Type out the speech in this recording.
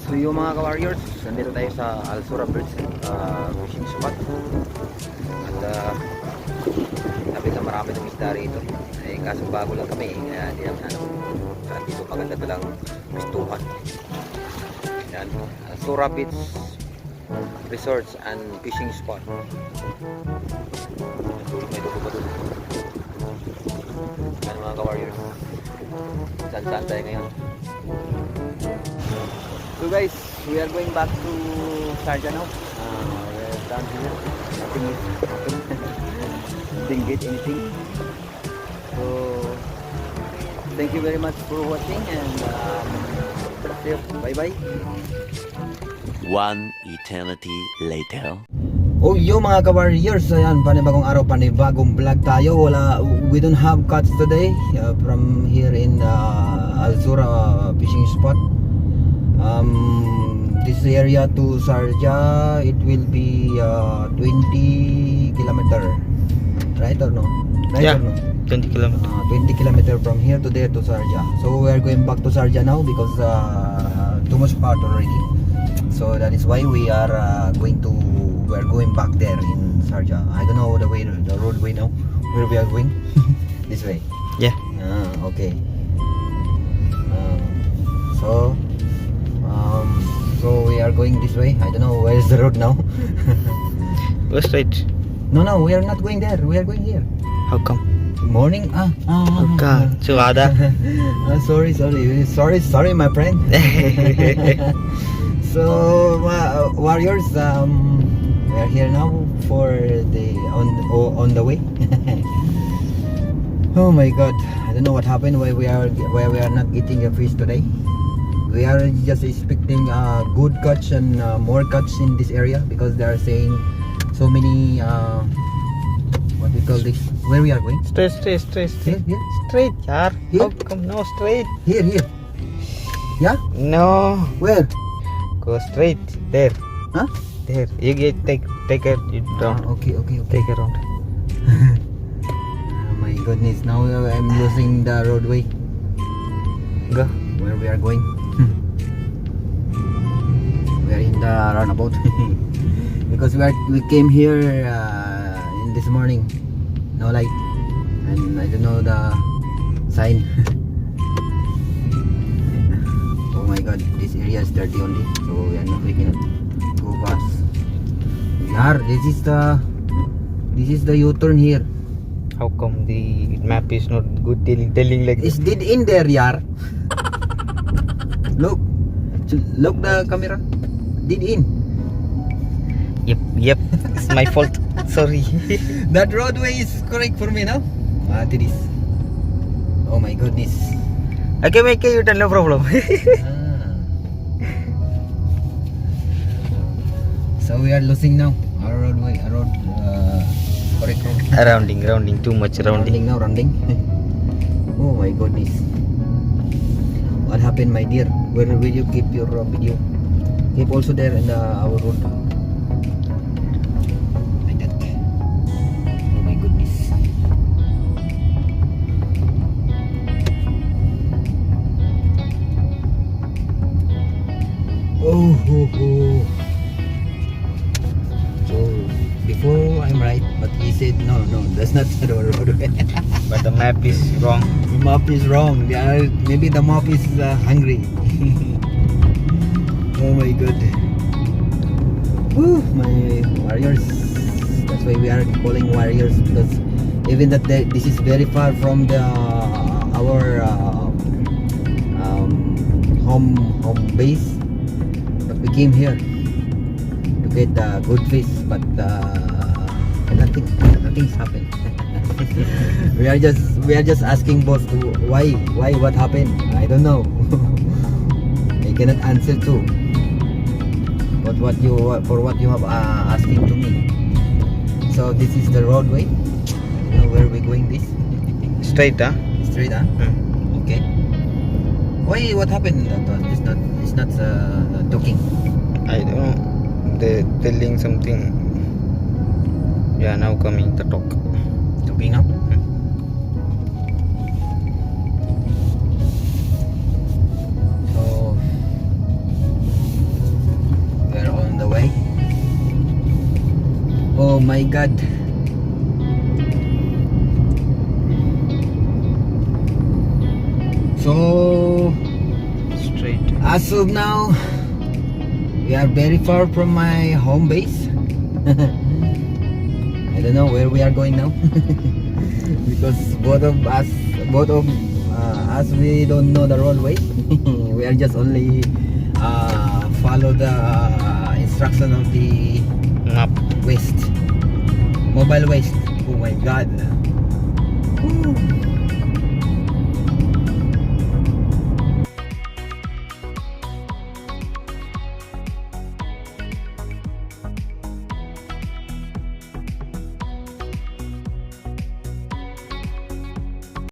So yung mga ka-warriors, nandito tayo sa Zorah Bridge fishing spot. At sabi na marami ng isda rito. Eh, kaso bago lang kami, kaya hindi naman alam. Saan dito maganda talang pistuhan. Yan, Zorah Beach Resorts and Fishing Spot. May dugo pa dun. Yan mga ka-warriors. Saan tayo ngayon? So guys, we are going back to Zorah now. We're down here. Nothing is happening. Didn't get anything. So thank you very much for watching and bye bye. One eternity later. Oh, yo mga ka-warriors, ayan, panibagong araw, panibagong vlog tayo. We don't have cuts today from here in Zorah fishing spot. This area to Zorah, it will be 20 kilometer, right or no? Right Yeah, or no? 20 kilometers. 20 kilometer from here to there to Zorah. So we are going back to Zorah now because too much part already. So that is why we are going back there in Zorah. I don't know the roadway now where we are going. This way. Yeah. Okay. So we are going this way. I don't know where is the road now. Go straight. No, we are not going there. We are going here. How come? Morning. Okay. So Ada. Sorry, my friend. So warriors, we are here now for on the way. Oh my God! I don't know what happened. Why we are not getting a fish today. We are just expecting good catch and more catch in this area because they are saying so many what we call this. Where we are going? Straight. Here. Straight, yaar. Here? How come no straight? Here. Yeah. No. Where? Go straight. There. Huh? There. You get take it down. Okay. Take it around. Oh my goodness! Now I'm losing the roadway. Go. Where we are going? We are in the roundabout because we came here in this morning. No light, and I don't know the sign. Oh my God! This area is dirty only, so we cannot go fast. Yar, this is the U-turn here. How come the map is not good telling like It's this? dead in there, yar. Look the camera. Did in. Yep. It's my fault. Sorry. That roadway is correct for me now. It is. Oh my goodness. Okay, make you turn, no problem. So we are losing now our roadway. Correct road. Rounding. Too much rounding. Rounding. Oh my goodness. What happened, my dear? Where will you keep your video? Keep also there in our road. Like that. Oh my goodness. Oh. So before I'm right, but he said no, that's not the road. But the map is wrong. The map is wrong. Maybe the map is hungry. Oh my God. Woo, my warriors. That's why we are calling warriors, because even that this is very far from our home base, but we came here to get good fish, but nothing's happened. we are just asking boss to why what happened. I don't know. I cannot answer too. But what you have asking to me. So this is the roadway. You know where we going this? Straight, huh? Straight, huh? Okay. Why? What happened? It's not talking. I don't know. They're telling something. Yeah, now coming the talk. Talking now? So Oh my god. So Straight. as of now, we are very far from my home base. I don't know where we are going now. Because both of us, we don't know the roadway. We are just only follow the instruction of the Map. waste, mobile waste. Oh my god. Whew.